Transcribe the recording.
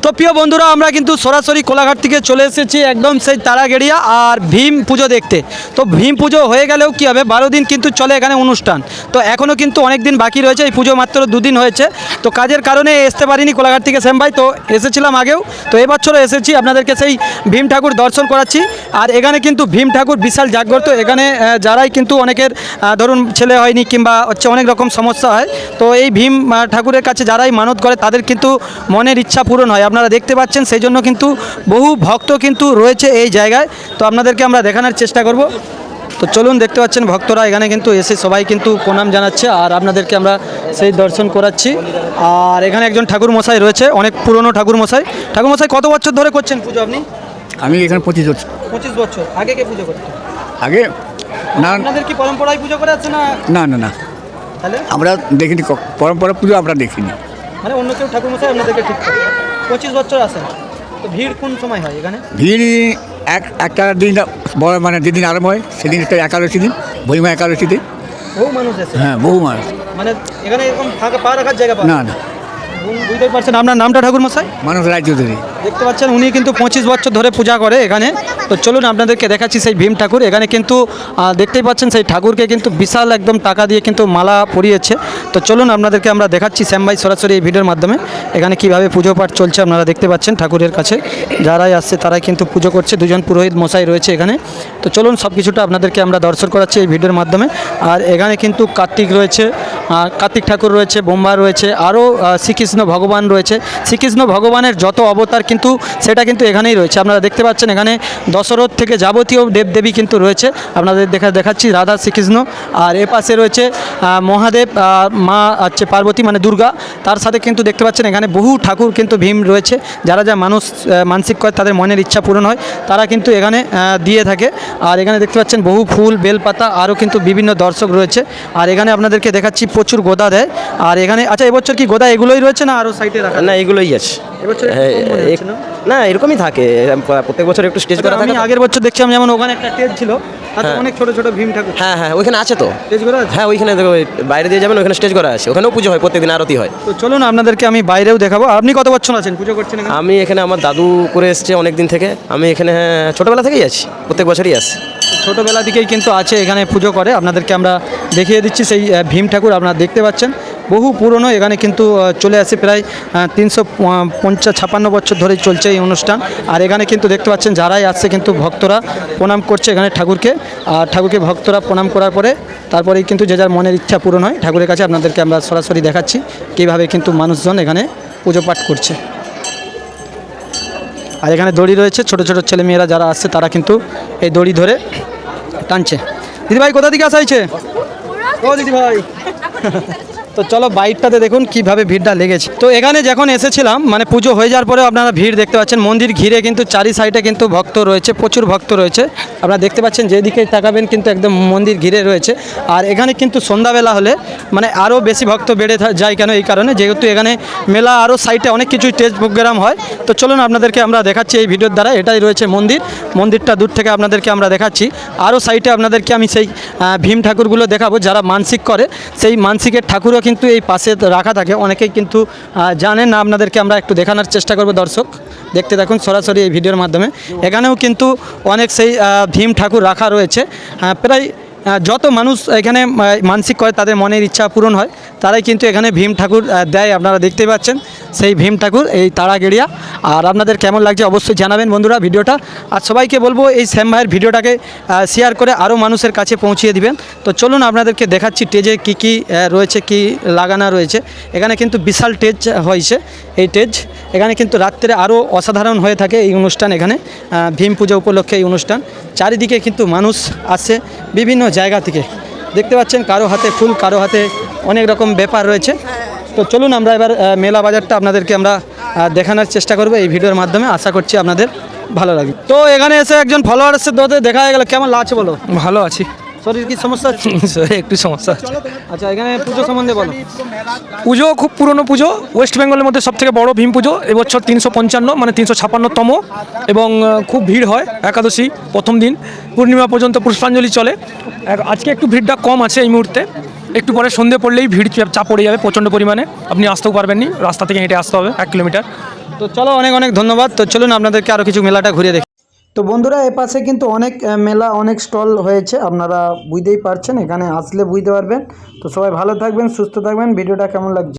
তো প্রিয় বন্ধুরা, আমরা কিন্তু সরাসরি কোলাঘাট থেকে চলে এসেছি একদম সেই তারাগেড়িয়া আর ভীম পুজো দেখতে। তো ভীম পুজো হয়ে গেলেও কী হবে, 12 দিন কিন্তু চলে এখানে অনুষ্ঠান। তো এখনও কিন্তু অনেক দিন বাকি রয়েছে, এই পুজো মাত্র 2 দিন হয়েছে। তো কাজের কারণে আসতে পারিনি কোলাঘাট থেকে শ্যাম ভাই, তো এসেছিলাম আগেও, তো এবছরও এসেছি আপনাদেরকে সেই ভীম ঠাকুর দর্শন করাচ্ছি। আর এখানে কিন্তু ভীম ঠাকুর বিশাল জাগ্রত। এখানে যারাই কিন্তু অনেকের ধরুন ছেলে হয়নি কিংবা হচ্ছে অনেক রকম সমস্যা হয়, তো এই ভীম ঠাকুরের কাছে যারাই মানত করে তাদের কিন্তু মনের ইচ্ছা পূরণ হয়। আপনারা দেখতে পাচ্ছেন, সেই জন্য কিন্তু বহু ভক্ত কিন্তু রয়েছে এই জায়গায়। তো আপনাদেরকে আমরা দেখানোর চেষ্টা করব। তো চলুন, দেখতে পাচ্ছেন ভক্তরা এখানে কিন্তু এসে সবাই কিন্তু প্রণাম জানাচ্ছে আর আপনাদেরকে আমরা সেই দর্শন করাচ্ছি। আর এখানে একজন ঠাকুর মশাই রয়েছে, অনেক পুরনো ঠাকুর মশাই। ঠাকুর মশাই কত বছর ধরে করছেন পুজো আপনি? আমি এখানে 25 বছর। 25 বছর আগে কে পুজো করতেন? আগে না, আপনাদের কি পরম্পরায় পুজো করে আছে না? না না না, তাহলে আমরা দেখিনি পরম্পরা পুজো, আমরা দেখিনি। মানে অন্য কেউ ঠাকুর মশাই আপনাদেরকে ঠিক করে? 25 বছর আসেন। তো ভিড় কোন সময় হয় এখানে? ভিড় একটা দিন বড়, মানে যেদিন আরম্ভ হয় সেদিন একটা একাদশী দিন, ভৈমা একাদশীতে বহু মানুষ আছে। হ্যাঁ, বহু মানুষ। মানে এখানে এরকম ফাঁকা পা রাখার জায়গা পায় না না। বুঝতে পারছেন। আপনার নামটা ঠাকুর মশাই? মানুষ রাজ্য ধরে দেখতে পাচ্ছেন উনি কিন্তু 25 বছর ধরে পূজা করে এখানে। তো চলুন আপনাদেরকে দেখাচ্ছি সেই ভীম ঠাকুর। এখানে কিন্তু দেখতেই পাচ্ছেন সেই ঠাকুরকে কিন্তু বিশাল একদম টাকা দিয়ে কিন্তু মালা পরিয়েছে। তো চলুন আপনাদেরকে আমরা দেখাচ্ছি শ্যাম ভাই সরাসরি এই ভিডিওর মাধ্যমে এখানে কিভাবে পুজো পাঠ চলছে। আপনারা দেখতে পাচ্ছেন ঠাকুরের কাছে যারাই আসছে তারাই কিন্তু পুজো করছে। দুজন পুরোহিত মশাই রয়েছে এখানে। তো চলুন সব কিছুটা আপনাদেরকে আমরা দর্শন করাচ্ছি এই ভিডিওর মাধ্যমে। আর এখানে কিন্তু কার্তিক রয়েছে, কার্তিক ঠাকুর রয়েছে, ব্রহ্মা রয়েছে, আরও শ্রীকৃষ্ণ ভগবান রয়েছে। শ্রীকৃষ্ণ ভগবানের যত অবতার কিন্তু সেটা কিন্তু এখানেই রয়েছে। আপনারা দেখতে পাচ্ছেন এখানে দশরথ থেকে যাবতীয় দেবদেবী কিন্তু রয়েছে। আপনাদের দেখাচ্ছি রাধা শ্রীকৃষ্ণ। আর এ পাশে রয়েছে মহাদেব, মা হচ্ছে পার্বতী মানে দুর্গা। তার সাথে কিন্তু দেখতে পাচ্ছেন এখানে বহু ঠাকুর কিন্তু ভীম রয়েছে। যারা মানুষ মানসিক করে তাদের মনের ইচ্ছা পূরণ হয় তারা কিন্তু এখানে দিয়ে থাকে। আর এখানে দেখতে পাচ্ছেন বহু ফুল বেলপাতা, আরও কিন্তু বিভিন্ন দর্শক রয়েছে। আর এখানে আপনাদেরকে দেখাচ্ছি প্রচুর গোদা দেয়। আর এখানে আচ্ছা, এবছর কি গোদা এগুলোই রয়েছে না আরও সাইডে রাখা? না, এগুলোই আছে। এবছর না, এরকমই থাকে প্রত্যেক বছর একটু স্টেজ করা থাকে। আমি আগের বছর দেখছিলাম যেমন ওখানে একটা স্টেজ ছিল, তাতে অনেক ছোট ছোট ভীম ঠাকুর। হ্যাঁ হ্যাঁ, ওইখানে আছে তো স্টেজ করা আছে। হ্যাঁ, ওইখানে দেখো, বাইরে দিয়ে যাবেন, ওইখানে স্টেজ করা আছে, ওখানেও পুজো হয়, প্রত্যেকদিন আরতি হয়। তো চলুন আপনাদেরকে আমি বাইরেও দেখাবো। আপনি কত বছর আছেন পুজো করছেন এখানে? আমি এখানে আমার দাদু করে এসছে অনেক দিন থেকে। আমি এখানে ছোটোবেলা থেকেই আছি, প্রত্যেক বছরই আসি। ছোটোবেলা থেকেই কিন্তু আছে এখানে পুজো করে। আপনাদেরকে আমরা দেখিয়ে দিচ্ছি সেই ভীম ঠাকুর। আপনারা দেখতে পাচ্ছেন বহু পুরনো। এখানে কিন্তু চলে আসে প্রায় 356 বছর ধরেই চলছে এই অনুষ্ঠান। আর এখানে কিন্তু দেখতে পাচ্ছেন যারাই আসছে কিন্তু ভক্তরা প্রণাম করছে এখানে ঠাকুরকে। আর ঠাকুরকে ভক্তরা প্রণাম করার পরে তারপরেই কিন্তু যে যার মনের ইচ্ছা পূরণ হয় ঠাকুরের কাছে। আপনাদেরকে আমরা সরাসরি দেখাচ্ছি কীভাবে কিন্তু মানুষজন এখানে পুজো পাঠ করছে। আর এখানে দড়ি রয়েছে, ছোট ছোট ছেলেমেয়েরা যারা আসছে তারা কিন্তু এই দড়ি ধরে টানছে। দিদিভাই কোথা থেকে আসা হয়েছে? ও দিদিভাই তো চলো বাইকটাতে দেখুন কিভাবে ভিড়টা লেগেছে। তো এখানে যখন এসেছিলাম মানে পুজো হয়ে যাওয়ার পরে আপনারা ভিড় দেখতে পাচ্ছেন। মন্দির ঘিরে কিন্তু চারি সাইডে কিন্তু ভক্ত রয়েছে, প্রচুর ভক্ত রয়েছে। আপনারা দেখতে পাচ্ছেন যেদিকে তাকাবেন কিন্তু একদম মন্দির ঘিরে রয়েছে। আর এখানে কিন্তু সন্ধ্যাবেলা হলে মানে আরও বেশি ভক্ত বেড়ে যায়। কেন? এই কারণে যেহেতু এখানে মেলা, আরও সাইডে অনেক কিছু স্টেজ প্রোগ্রাম হয়। তো চলুন আপনাদেরকে আমরা দেখাচ্ছি এই ভিডিওর দ্বারা। এটাই রয়েছে মন্দির। মন্দিরটা দূর থেকে আপনাদেরকে আমরা দেখাচ্ছি। আরও সাইডে আপনাদেরকে আমি সেই ভীম ঠাকুরগুলো দেখাবো। যারা মানসিক করে সেই মানসিকের ঠাকুরও কিন্তু এই পাশে রাখা থাকে। অনেকেই কিন্তু জানেন না, আপনাদেরকে আমরা একটু দেখানোর চেষ্টা করব। দর্শক দেখতে দেখুন সরাসরি এই ভিডিওর মাধ্যমে। এখানেও কিন্তু অনেক সেই ভীম ঠাকুর রাখা রয়েছে। প্রায় যত মানুষ এখানে মানসিক করে তাদের মনের ইচ্ছা পূরণ হয় তারাই কিন্তু এখানে ভীম ঠাকুর দেয়। আপনারা দেখতেই পাচ্ছেন সেই ভীম ঠাকুর এই তারাগেড়িয়া। আর আপনাদের কেমন লাগছে অবশ্যই জানাবেন বন্ধুরা ভিডিওটা। আর সবাইকে বলবো এই শ্যাম ভাইয়ের ভিডিওটাকে শেয়ার করে আরও মানুষের কাছে পৌঁছিয়ে দিবেন। তো চলুন আপনাদেরকে দেখাচ্ছি স্টেজে কী কী রয়েছে, কি লাগানো রয়েছে। এখানে কিন্তু বিশাল স্টেজ হয়েছে। এই স্টেজ এখানে কিন্তু রাত্রে আরও অসাধারণ হয়ে থাকে এই অনুষ্ঠান। এখানে ভীম পূজা উপলক্ষে এই অনুষ্ঠান। চারিদিকে কিন্তু মানুষ আসে বিভিন্ন জায়গা থেকে। দেখতে পাচ্ছেন কারো হাতে ফুল, কারো হাতে অনেক রকম ব্যাপার রয়েছে। তো চলুন আমরা এবার মেলা বাজারটা আপনাদেরকে আমরা দেখানোর চেষ্টা করব এই ভিডিওর মাধ্যমে। আশা করছি আপনাদের ভালো লাগবে। তো এখানে এসে একজন ফলোয়ার্সের দোতে দেখা হয়ে গেল, কেমন লাগছে বলো? ভালো আছি। শরীর কি সমস্যা হচ্ছে? একটু সমস্যা আছে। আচ্ছা, এখানে পুজো সম্বন্ধে বলো। পুজো খুব পুরনো পুজো, ওয়েস্ট বেঙ্গলের মধ্যে সবথেকে বড় ভীম পুজো। এবছর 355 মানে 356তম, এবং খুব ভিড় হয়। একাদশী প্রথম দিন পূর্ণিমা পর্যন্ত পুষ্পাঞ্জলি চলে। আজকে একটু ভিড়টা কম আছে এই মুহূর্তে। একটু পরে সন্ধে পড়লেই ভিড় চাপ পড়ে যাবে প্রচণ্ড পরিমাণে। আপনি আসতেও পারবেন না, রাস্তা থেকে হেঁটে আসতে হবে 1 কিলোমিটার। তো চলো অনেক অনেক ধন্যবাদ। তো চলুন আপনাদেরকে আরও কিছু মেলাটা ঘুরিয়ে দেখি। তো বন্ধুরা এপাশে কিন্তু অনেক মেলা অনেক স্টল হয়েছে, আপনারা বুঝতেই পারছেন, এখানে আসলে বুঝতে পারবেন। তো সবাই ভালো থাকবেন, সুস্থ থাকবেন। ভিডিওটা কেমন লাগছে